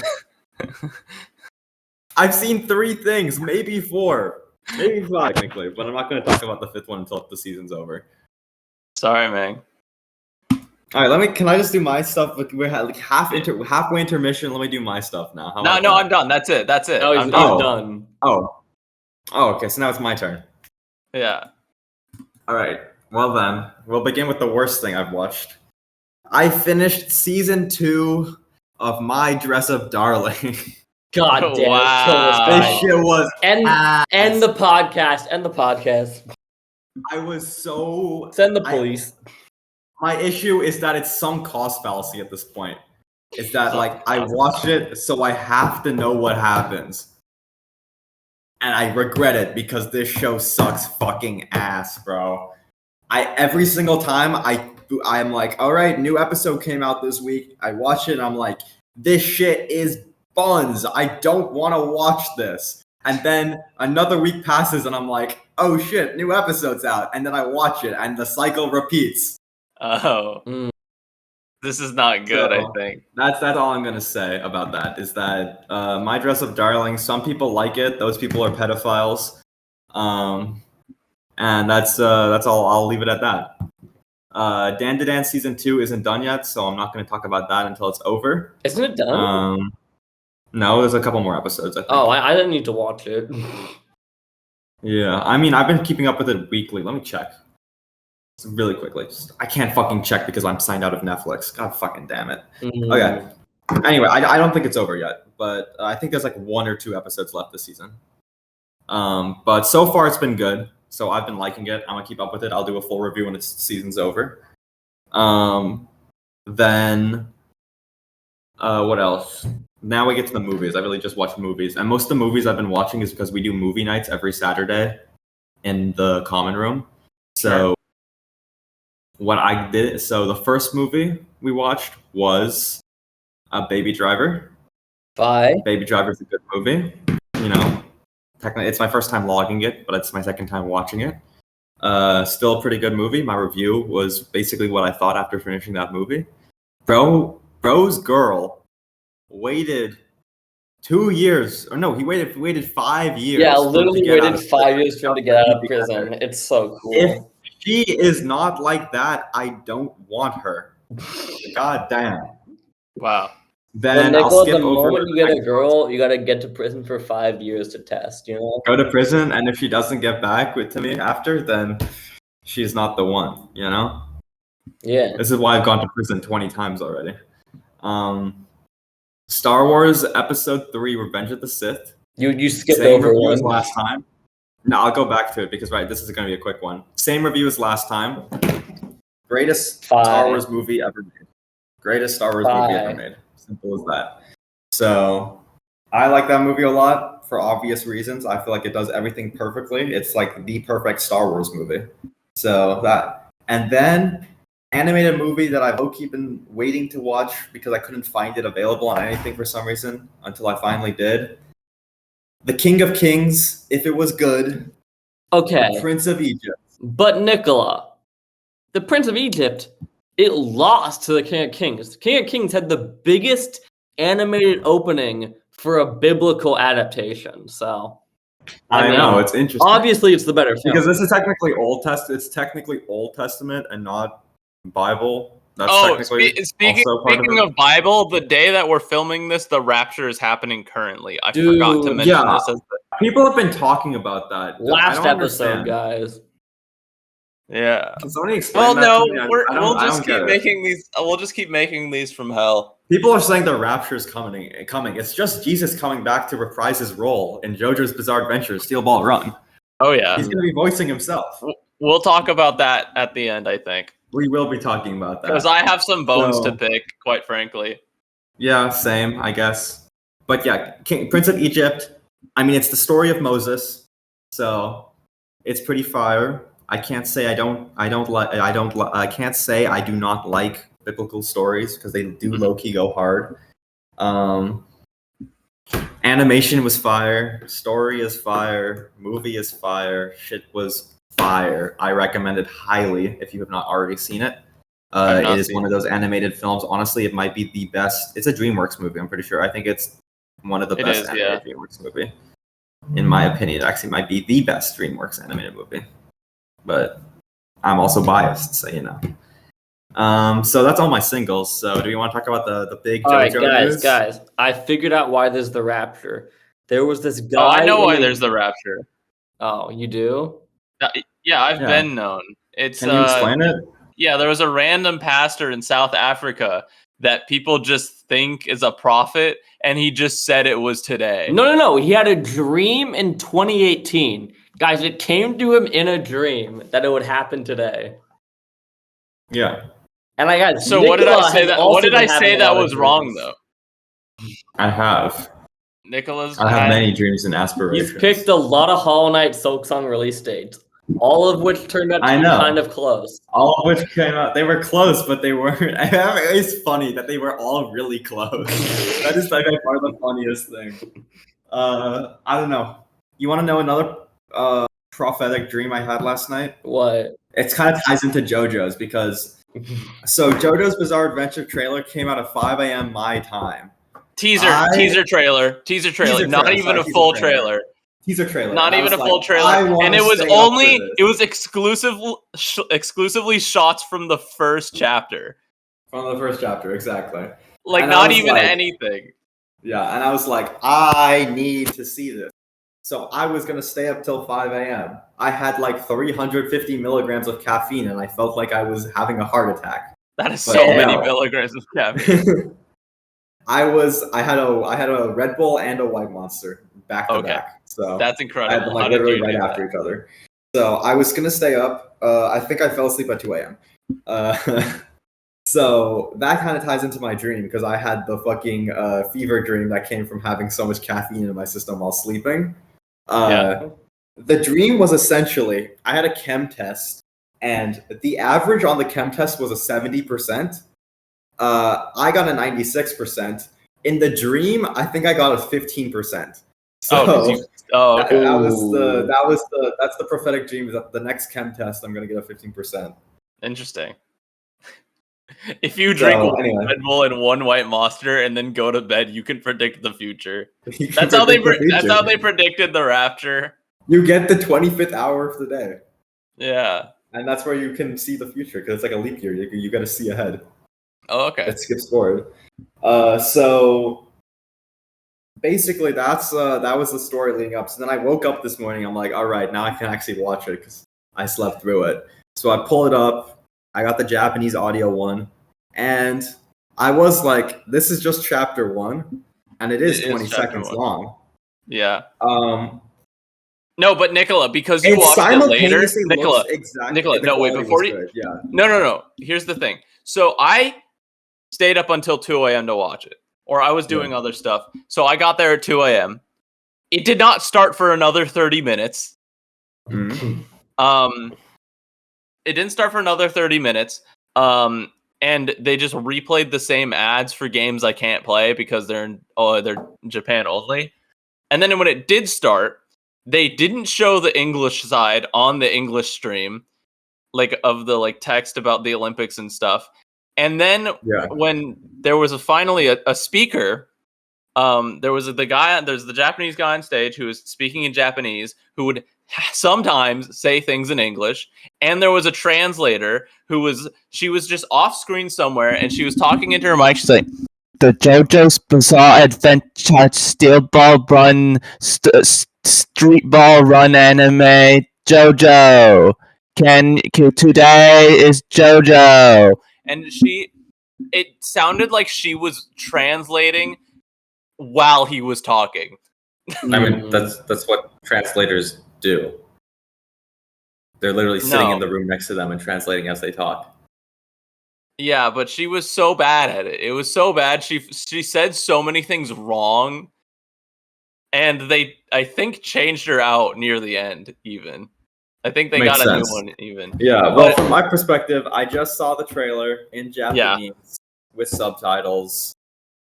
B: I've seen 3 things, maybe 4, maybe 5 technically, but I'm not going to talk about the 5th one until the season's over.
C: Sorry, man.
B: All right, Can I just do my stuff? We're like halfway intermission. Let me do my stuff now.
C: No, I'm done. That's it.
A: No, I'm done.
B: Oh, okay. So now it's my turn.
C: Yeah.
B: All right. Well then, we'll begin with the worst thing I've watched. I finished season 2 of My Dress Up Darling.
A: God damn!
C: Wow.
B: This shit was
A: end the podcast. End the podcast.
B: I was so
A: Send the police.
B: My issue is that it's some cost fallacy at this point. It's that I watched it, so I have to know what happens. And I regret it because this show sucks fucking ass, bro. Every single time I'm like, all right, new episode came out this week. I watch it and I'm like, this shit is buns. I don't want to watch this. And then another week passes and I'm like, oh shit, new episode's out. And then I watch it and the cycle repeats.
C: Oh. This is not good, I think.
B: That's all I'm gonna say about that. Is that My Dress Up Darling? Some people like it. Those people are pedophiles. And that's all. I'll leave it at that. Dan to Dance season 2 isn't done yet, so I'm not going to talk about that until it's over.
A: Isn't it done?
B: No, there's a couple more episodes, I think.
A: Oh, I didn't need to watch it.
B: Yeah, I mean, I've been keeping up with it weekly. Let me check. Really quickly. I can't fucking check because I'm signed out of Netflix. God fucking damn it.
A: Mm.
B: Okay. Anyway, I don't think it's over yet, but I think there's 1 or 2 episodes left this season. But so far it's been good. So I've been liking it. I'm gonna keep up with it. I'll do a full review when the season's over. Then what else? Now we get to the movies. I really just watch movies, and most of the movies I've been watching is because we do movie nights every Saturday in the common room. So what I did, the first movie we watched was Baby Driver. Baby Driver is a good movie. You know, technically it's my first time logging it, but it's my second time watching it. Still a pretty good movie. My review was basically what I thought after finishing that movie. Bro's girl waited 2 years, or no, he waited 5 years.
A: Yeah, literally waited 5 years for him to get out of prison. It's so cool.
B: If she is not like that, I don't want her. God damn.
C: Wow.
B: Then
A: Nicola,
B: I'll skip
A: the
B: over.
A: moment you get a girl, you gotta get to prison for 5 years to test. You know,
B: go to prison, and if she doesn't get back to me after, then she's not the one. You know.
A: Yeah.
B: This is why I've gone to prison 20 times already. Star Wars Episode 3: Revenge of the Sith.
A: You skipped
B: Same
A: over
B: review
A: one
B: as last time. No, I'll go back to it because this is going to be a quick one. Same review as last time. Greatest Star Wars movie ever made. Greatest Star Wars movie ever made. Simple as that. So I like that movie a lot for obvious reasons. I feel like it does everything perfectly. It's like the perfect Star Wars movie. So that. And then animated movie that I've low-key been waiting to watch because I couldn't find it available on anything for some reason until I finally did. The King of Kings, if it was good.
A: Okay.
B: The Prince of Egypt.
A: But Nicola, the Prince of Egypt, it lost to the King of Kings. The King of Kings had the biggest animated opening for a biblical adaptation. So
B: I know, it's interesting.
A: Obviously, it's the better film.
B: Because this is technically It's technically Old Testament and not Bible.
C: That's speaking of Bible, the day that we're filming this, the rapture is happening currently. I forgot to mention this.
B: People have been talking about that.
A: Last episode, guys.
C: Yeah.
B: Can somebody explain that to me?
C: We'll just keep making these from hell.
B: People are saying the rapture's coming. It's just Jesus coming back to reprise his role in JoJo's Bizarre Adventure, Steel Ball Run.
C: Oh yeah,
B: he's going to be voicing himself.
C: We'll talk about that at the end, I think.
B: We will be talking about that
C: because I have some bones to pick, quite frankly.
B: Yeah, same, I guess. But yeah, Prince of Egypt. I mean, it's the story of Moses, so it's pretty fire. I can't say I can't say I do not like biblical stories because they do low-key go hard. Animation was fire, story is fire, movie is fire, shit was fire. I recommend it highly if you have not already seen it. It is one of those animated films. Honestly, it might be the best. It's a DreamWorks movie, I'm pretty sure. I think it's one of the best animated DreamWorks movie. In my opinion, it actually might be the best DreamWorks animated movie. But I'm also biased, so you know. So that's all my singles. So do you want to talk about the big JoJo news?
A: Guys, I figured out why there's the rapture. There was this guy.
C: Oh, I know why there's the rapture.
A: Oh, you do?
C: Yeah, I've been known. It's
B: Can you explain it?
C: Yeah, there was a random pastor in South Africa that people just think is a prophet, and he just said it was today.
A: No. He had a dream in 2018. Guys, it came to him in a dream that it would happen today.
B: Yeah.
A: And I got
C: so what did I say that? What did I say that was wrong though?
B: I have.
C: Nicholas.
B: I have many dreams and aspirations.
A: You've picked a lot of Hollow Knight Silksong release dates, all of which turned out to be kind of close.
B: All of which came out. They were close, but they weren't. It's funny that they were all really close. That is like by far the funniest thing. I don't know. You want to know another prophetic dream I had last night?
A: What?
B: It kind of ties into JoJo's because JoJo's Bizarre Adventure trailer came out at 5 a.m. my time.
C: Teaser trailer. Not even a full trailer.
B: Teaser trailer.
C: Not even a full trailer. And it was exclusively shots from the first chapter.
B: From the first chapter, exactly.
C: Like and not even anything.
B: Yeah, and I was like, I need to see this. So I was going to stay up till 5 a.m. I had like 350 milligrams of caffeine, and I felt like I was having a heart attack.
C: That is many milligrams of caffeine.
B: I had a Red Bull and a White Monster back to back. So
C: that's incredible.
B: I had them like literally right after each other. So I was going to stay up. I think I fell asleep at 2 a.m. So that kind of ties into my dream because I had the fucking fever dream that came from having so much caffeine in my system while sleeping. The dream was essentially I had a chem test and the average on the chem test was a 70%. I got a 96%. In the dream, I think I got a 15%. So that's the prophetic dream. Is that the next chem test I'm gonna get a 15%.
C: Interesting. If you drink Red Bull and one White Monster and then go to bed, you can predict the future. That's how they predicted the rapture.
B: You get the 25th hour of the day.
C: Yeah.
B: And that's where you can see the future because it's like a leap year. You got to see ahead.
C: Oh, okay.
B: It skips forward. So basically, that was the story leading up. So then I woke up this morning. I'm like, all right, now I can actually watch it because I slept through it. So I pull it up. I got the Japanese audio one, and I was like, this is just chapter 1, and it is 20 seconds long.
C: Yeah. No, but Nicola, because you watched it later, Nicola, no, wait, before you...
B: Yeah.
C: No. Here's the thing. So I stayed up until 2 a.m. to watch it, or I was doing other stuff. So I got there at 2 a.m. It did not start for another 30 minutes.
B: Mm-hmm.
C: It didn't start for another 30 minutes. And they just replayed the same ads for games I can't play because they're Japan only. And then when it did start, they didn't show the English side on the English stream, like of the like text about the Olympics and stuff. And then when there was finally a speaker, there's the Japanese guy on stage who was speaking in Japanese who would sometimes say things in English, and there was a translator she was just off screen somewhere and she was talking into her mic. She's like, the JoJo's Bizarre Adventure Steel Ball Run Street Ball Run Anime JoJo can today is JoJo, and she it sounded like she was translating while he was talking.
B: I mean, that's what translators do. They're literally sitting in the room next to them and translating as they talk.
C: Yeah, but she was so bad at it. It was so bad. She said so many things wrong, and they, I think, changed her out near the end. Even, I think they got a new one. Even.
B: Yeah. Well, from my perspective, I just saw the trailer in Japanese with subtitles,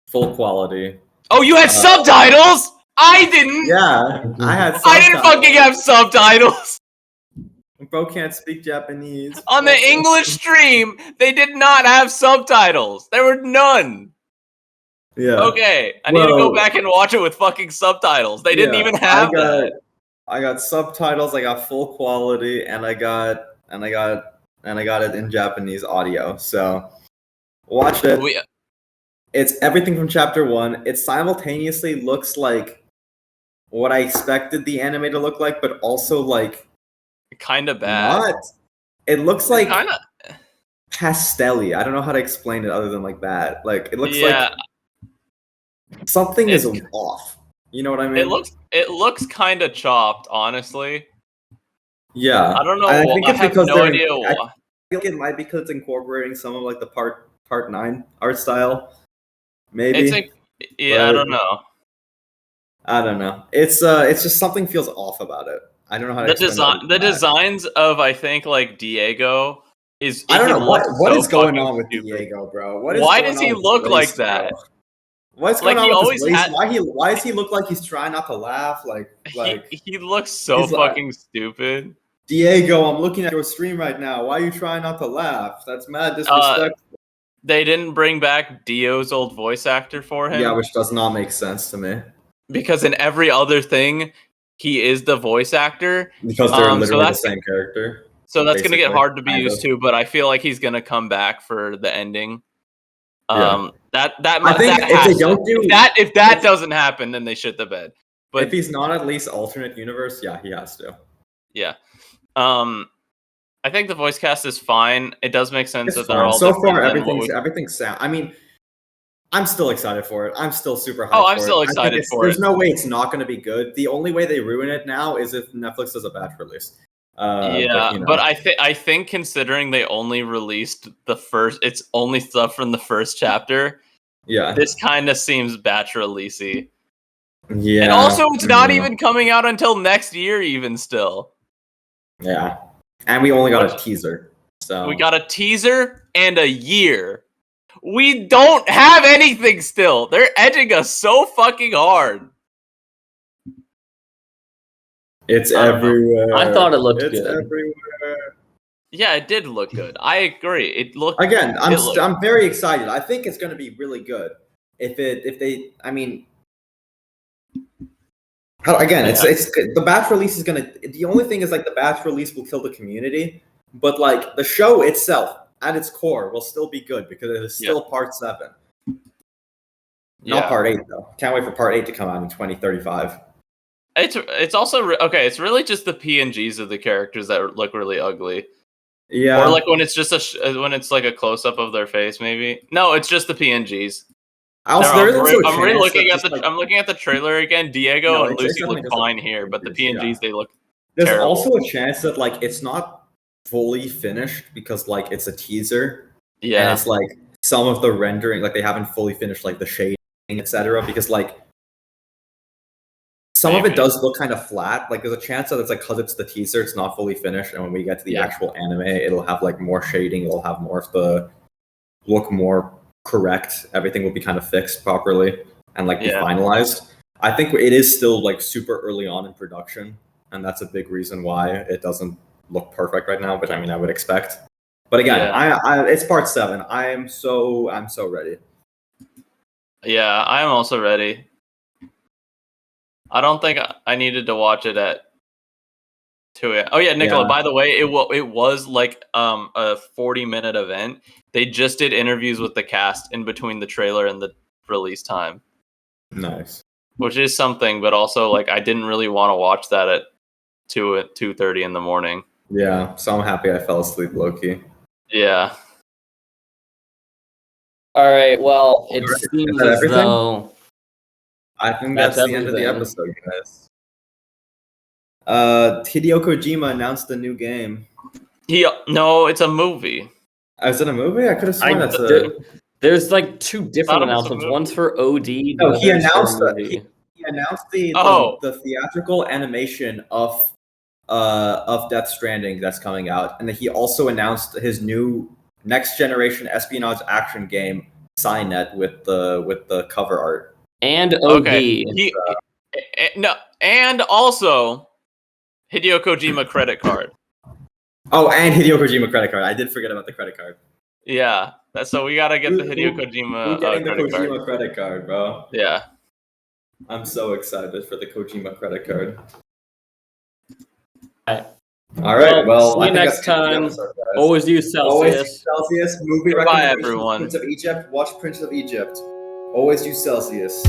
B: full quality.
C: Oh, you had subtitles? I didn't.
B: Yeah, I had.
C: I didn't fucking have subtitles.
B: Bro can't speak Japanese.
C: On the English stream, they did not have subtitles. There were none.
B: Yeah.
C: Okay, I need to go back and watch it with fucking subtitles. They didn't even have that.
B: I got subtitles. I got full quality, and I got it in Japanese audio. So watch it. It's everything from chapter 1. It simultaneously looks like what I expected the anime to look like, but also like
C: kind of bad.
B: It looks like kind of pastel-y. I don't know how to explain it other than like that. Like it looks like something is off. You know what I mean?
C: It looks kind of chopped, honestly.
B: Yeah,
C: I don't know.
B: I think it's because
C: no idea why.
B: I feel like it might be because it's incorporating some of like the part 9 art style. Maybe.
C: I don't know.
B: I don't know. It's just something feels off about it. I don't know how to
C: the designs of, I think, like Diego is.
B: I don't know what is going on with Diego, bro.
C: Why does he look like that?
B: What's going on with his waist? Why does he look like he's trying not to laugh? Like
C: he looks so fucking stupid.
B: Diego, I'm looking at your stream right now. Why are you trying not to laugh? That's mad disrespectful.
C: They didn't bring back Dio's old voice actor for him.
B: Yeah, which does not make sense to me.
C: Because in every other thing, he is the voice actor.
B: Because they're literally the same character.
C: So that's going to get hard to be used to, but I feel like he's going to come back for the ending. If that doesn't happen, then they shit the bed. But
B: if he's not at least alternate universe, yeah, he has to.
C: Yeah. I think the voice cast is fine. It does make sense that they're all
B: so far. Everything's sound. I mean, I'm still excited for it. I'm still super hyped. Oh,
C: I'm still excited for it.
B: There's no way it's not going to be good. The only way they ruin it now is if Netflix does a batch release.
C: But I think considering they only released it's only stuff from the first chapter.
B: Yeah,
C: this kind of seems batch releasey.
B: Yeah,
C: and also it's not even coming out until next year, even still.
B: Yeah, and we only got a teaser. So
C: we got a teaser and a year. We don't have anything still. They're edging us so fucking hard.
B: It's everywhere.
A: I thought it looked good.
B: It's everywhere.
C: Yeah, it did look good. I agree. It looked
B: again. I'm very excited. I think it's going to be really good. It's the batch release is going to. The only thing is like the batch release will kill the community, but like the show itself at its core will still be good because it is still part 7. Not part 8 though. Can't wait for part 8 to come out in 2035.
C: It's also okay. It's really just the PNGs of the characters that look really ugly.
B: Yeah.
C: Or like when it's just when it's like a close up of their face, maybe. No, it's just the PNGs.
B: I'm
C: looking at the trailer again. Diego and Lucy look fine here, but the PNGs they look.
B: There's
C: terrible.
B: Also a chance that like it's not fully finished because like it's a teaser.
C: Yeah.
B: And it's like some of the rendering, like they haven't fully finished like the shading, etc. Because like some of it does look kind of flat. Like there's a chance that it's like because it's the teaser, it's not fully finished, and when we get to the actual anime, it'll have like more shading. It'll have more of the look more correct. Everything will be kind of fixed properly and like be finalized. I think it is still like super early on in production, and that's a big reason why it doesn't look perfect right now. But I mean, I would expect. But again, it's part 7. I'm so ready.
C: Yeah, I'm also ready. I don't think I needed to watch it at 2 a.m. Oh yeah, Nicola. By the way, it was like a 40-minute event. They just did interviews with the cast in between the trailer and the release time.
B: Nice.
C: Which is something, but also like I didn't really want to watch that at 2:30 in the morning.
B: Yeah, so I'm happy I fell asleep low-key.
C: Yeah.
A: All right. Well, it
B: Is
A: seems
B: that
A: as
B: everything?
A: though
B: I think
A: That's
B: that's the end of the
A: everything.
B: episode, guys. Hideo Kojima announced a new game.
C: No, it's a movie.
B: Is it a movie? I could have sworn that's a.
A: there's like two different
C: Thought it was a
A: announcements.
C: movie.
A: One's for OD, the
B: No, he
A: other is for a
B: announced
A: movie.
B: he announced the
C: Oh.
B: the theatrical animation of Death Stranding that's coming out, and then he also announced his new next generation espionage action game, Cynet, with the cover art.
A: And OD.
C: Okay. No, and also Hideo Kojima credit card.
B: Oh, and Hideo Kojima credit card. I did forget about the credit card.
C: Yeah, so we gotta get the Hideo Kojima
B: Who's getting the
C: credit
B: Kojima
C: card.
B: credit card, bro?
C: Yeah.
B: I'm so excited for the Kojima credit card.
A: Alright.
B: All right. Well,
A: see
B: I
A: you
B: think
A: next
B: that's the end of the
A: time.
B: episode, guys.
A: Always use
B: Always
A: Celsius.
B: use Celsius. Movie
C: Goodbye,
B: recommendations.
C: everyone.
B: Prince of Egypt. Watch Prince of Egypt. Always use Celsius.